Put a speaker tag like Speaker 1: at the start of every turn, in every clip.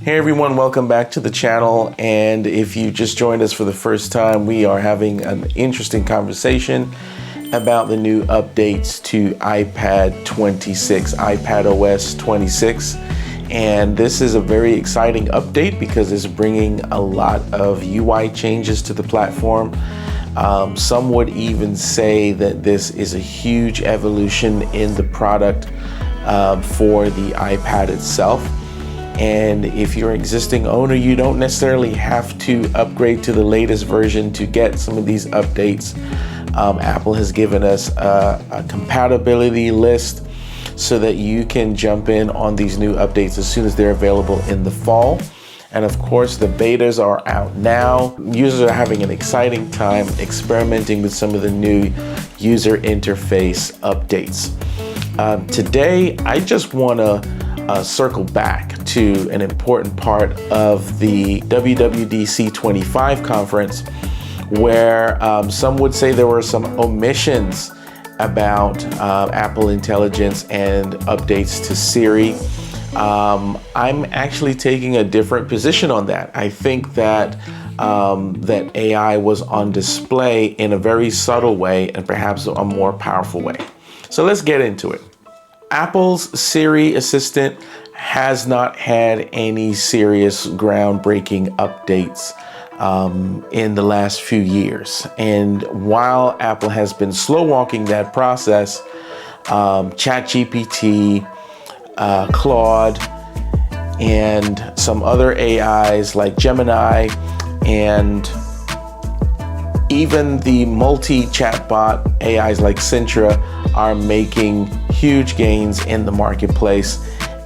Speaker 1: Hey everyone, welcome back to the channel. And if you just joined us for the first time, we are having an interesting conversation about the new updates to iPad 26, iPadOS 26. And this is a very exciting update because it's bringing a lot of UI changes to the platform. Some would even say that this is a huge evolution in the product for the iPad itself. And if you're an existing owner, you don't necessarily have to upgrade to the latest version to get some of these updates. Apple has given us a compatibility list so that you can jump in on these new updates as soon as they're available in the fall. And of course, the betas are out now. Users are having an exciting time experimenting with some of the new user interface updates. Today, I just want to circle back to an important part of the WWDC 25 conference where some would say there were some omissions about Apple Intelligence and updates to Siri. I'm actually taking a different position on that. I think that that AI was on display in a very subtle way and perhaps a more powerful way. So let's get into it. Apple's Siri assistant has not had any serious groundbreaking updates in the last few years. And while Apple has been slow walking that process, ChatGPT, Claude, and some other AIs like Gemini, and even the multi-chatbot AIs like Sintra are making huge gains in the marketplace.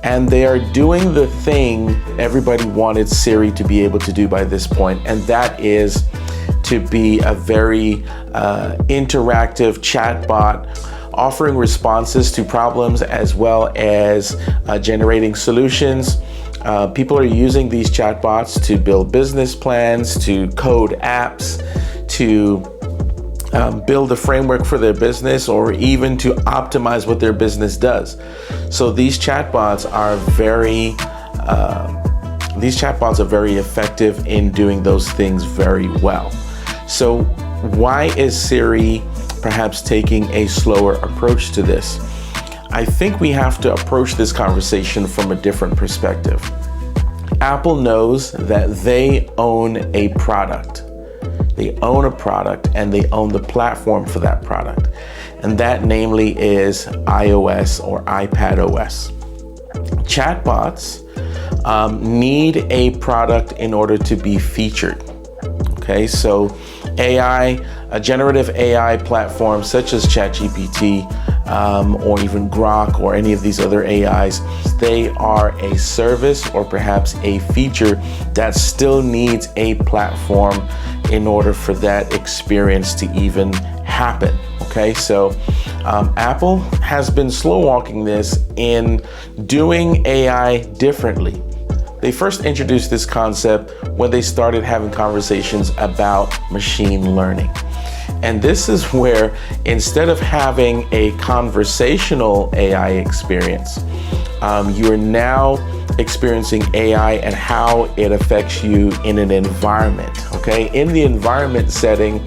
Speaker 1: And they are doing the thing everybody wanted Siri to be able to do by this point, and that is to be a very interactive chatbot, offering responses to problems as well as generating solutions. People are using these chatbots to build business plans, to code apps, to build a framework for their business, or even to optimize what their business does. So these chatbots are very effective in doing those things very well. So why is Siri perhaps taking a slower approach to this? I think we have to approach this conversation from a different perspective. Apple knows that they own a product. They own a product and they own the platform for that product. And that namely is iOS or iPadOS. Chatbots need a product in order to be featured. Okay, so a generative AI platforms such as ChatGPT or even Grok or any of these other AIs, they are a service or perhaps a feature that still needs a platform in order for that experience to even happen. Okay, so Apple has been slow walking this in doing AI differently. They first introduced this concept when they started having conversations about machine learning. And this is where instead of having a conversational AI experience, you are now experiencing AI and how it affects you in an environment. Okay, in the environment setting,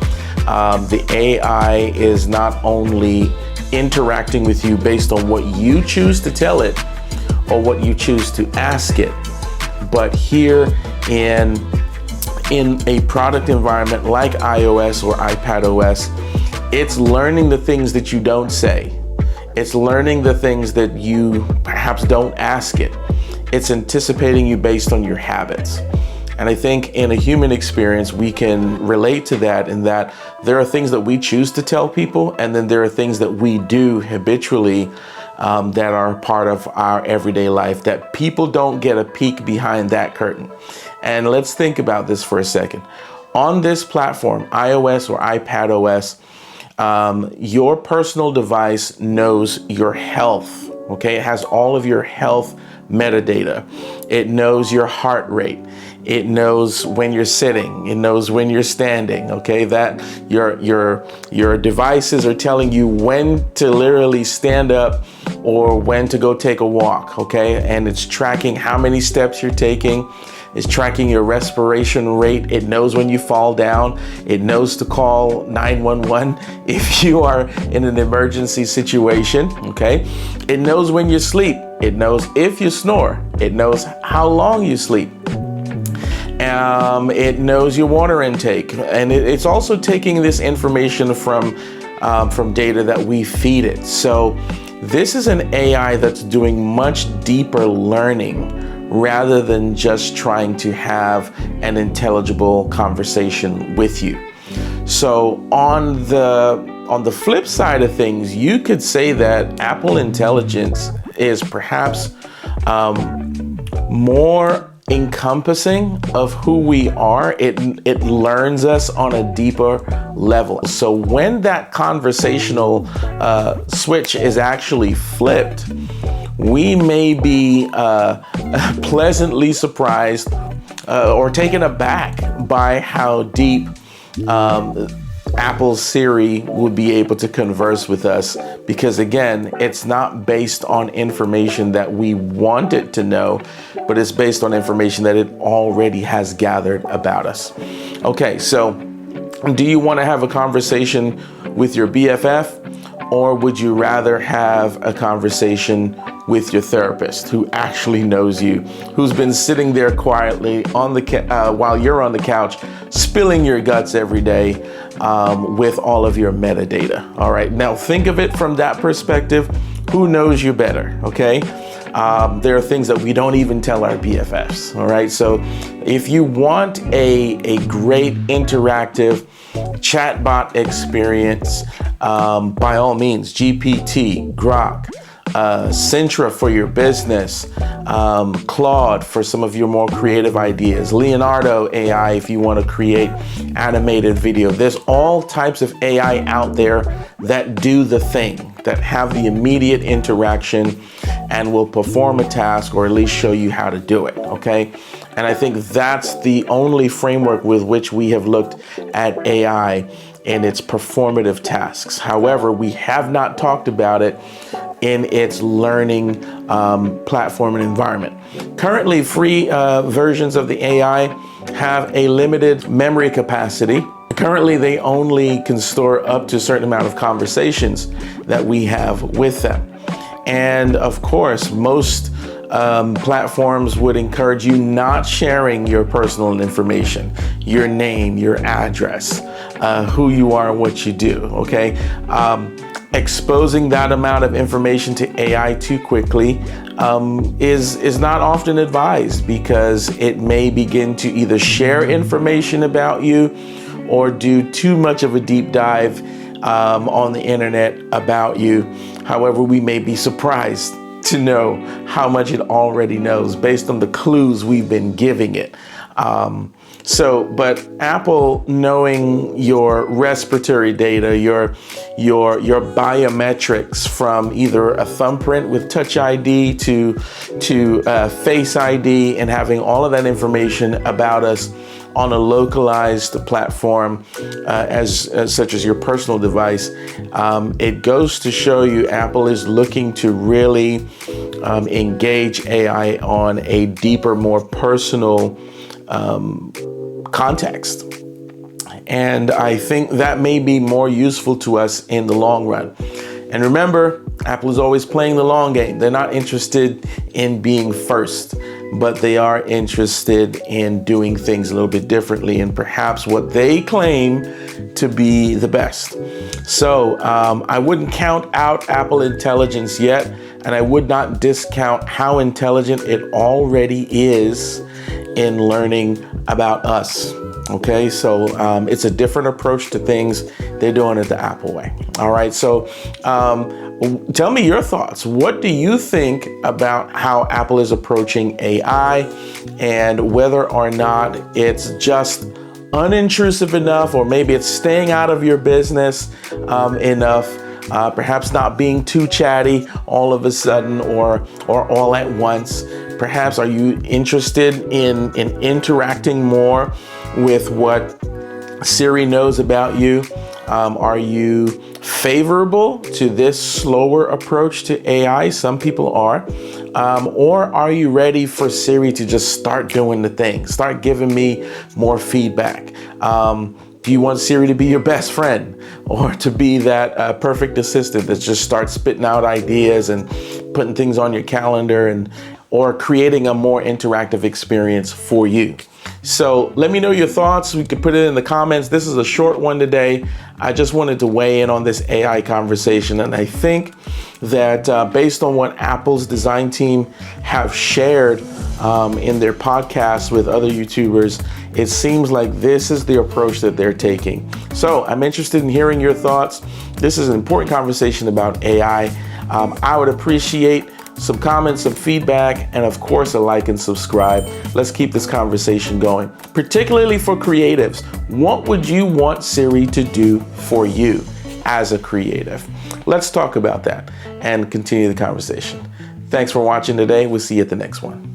Speaker 1: the AI is not only interacting with you based on what you choose to tell it or what you choose to ask it, but here in a product environment like iOS or iPadOS, it's learning the things that you don't say. It's learning the things that you perhaps don't ask it. It's anticipating you based on your habits. And I think in a human experience, we can relate to that in that there are things that we choose to tell people, and then there are things that we do habitually that are part of our everyday life that people don't get a peek behind that curtain. And let's think about this for a second. On this platform, iOS or iPadOS, your personal device knows your health. Okay, it has all of your health metadata. It knows your heart rate. It knows when you're sitting. It knows when you're standing. Okay, that your devices are telling you when to literally stand up or when to go take a walk. Okay, and it's tracking how many steps you're taking. It's tracking your respiration rate. It knows when you fall down. It knows to call 911 if you are in an emergency situation, okay? It knows when you sleep. It knows if you snore. It knows how long you sleep. It knows your water intake. And it's also taking this information from data that we feed it. So this is an AI that's doing much deeper learning rather than just trying to have an intelligible conversation with you. So on the flip side of things, you could say that Apple Intelligence is perhaps more encompassing of who we are. It learns us on a deeper level. So when that conversational switch is actually flipped, we may be pleasantly surprised or taken aback by how deep Apple's Siri would be able to converse with us, because again, it's not based on information that we want it to know, but it's based on information that it already has gathered about us. Okay, so do you want to have a conversation with your BFF, or would you rather have a conversation with your therapist who actually knows you, who's been sitting there quietly on the while you're on the couch, spilling your guts every day with all of your metadata? All right, now think of it from that perspective. Who knows you better, okay? There are things that we don't even tell our BFFs, all right? So if you want a great interactive chatbot experience, by all means, GPT, Grok, Sintra for your business, Claude for some of your more creative ideas, Leonardo AI if you want to create animated video. There's all types of AI out there that do the thing, that have the immediate interaction and will perform a task or at least show you how to do it, okay? And I think that's the only framework with which we have looked at AI in its performative tasks. However, we have not talked about it in its learning platform and environment. Currently, free versions of the AI have a limited memory capacity. Currently, they only can store up to a certain amount of conversations that we have with them. And of course, most platforms would encourage you not sharing your personal information, your name, your address, who you are and what you do, okay? Exposing that amount of information to AI too quickly is not often advised, because it may begin to either share information about you or do too much of a deep dive on the internet about you. However, we may be surprised to know how much it already knows based on the clues we've been giving it. But Apple, knowing your respiratory data, your biometrics, from either a thumbprint with Touch ID to Face ID, and having all of that information about us on a localized platform such as your personal device, it goes to show you Apple is looking to really engage AI on a deeper, more personal context. And I think that may be more useful to us in the long run. And remember, Apple is always playing the long game. They're not interested in being first, but they are interested in doing things a little bit differently and perhaps what they claim to be the best. So I wouldn't count out Apple Intelligence yet, and I would not discount how intelligent it already is in learning about us. Okay, so it's a different approach to things. They're doing it the Apple way. All right, so tell me your thoughts. What do you think about how Apple is approaching AI, and whether or not it's just unintrusive enough, or maybe it's staying out of your business enough perhaps not being too chatty all of a sudden or all at once. Perhaps are you interested in interacting more with what Siri knows about you? Are you favorable to this slower approach to AI? Some people are. Or are you ready for Siri to just start doing the thing, start giving me more feedback? Do you want Siri to be your best friend, or to be that perfect assistant that just starts spitting out ideas and putting things on your calendar, or creating a more interactive experience for you? So let me know your thoughts. We could put it in the comments. This is a short one today. I just wanted to weigh in on this AI conversation. And I think that based on what Apple's design team have shared in their podcasts with other YouTubers, it seems like this is the approach that they're taking. So I'm interested in hearing your thoughts. This is an important conversation about AI. I would appreciate some comments, some feedback, and of course a like and subscribe. Let's keep this conversation going, particularly for creatives. What would you want Siri to do for you as a creative? Let's talk about that and continue the conversation. Thanks for watching today. We'll see you at the next one.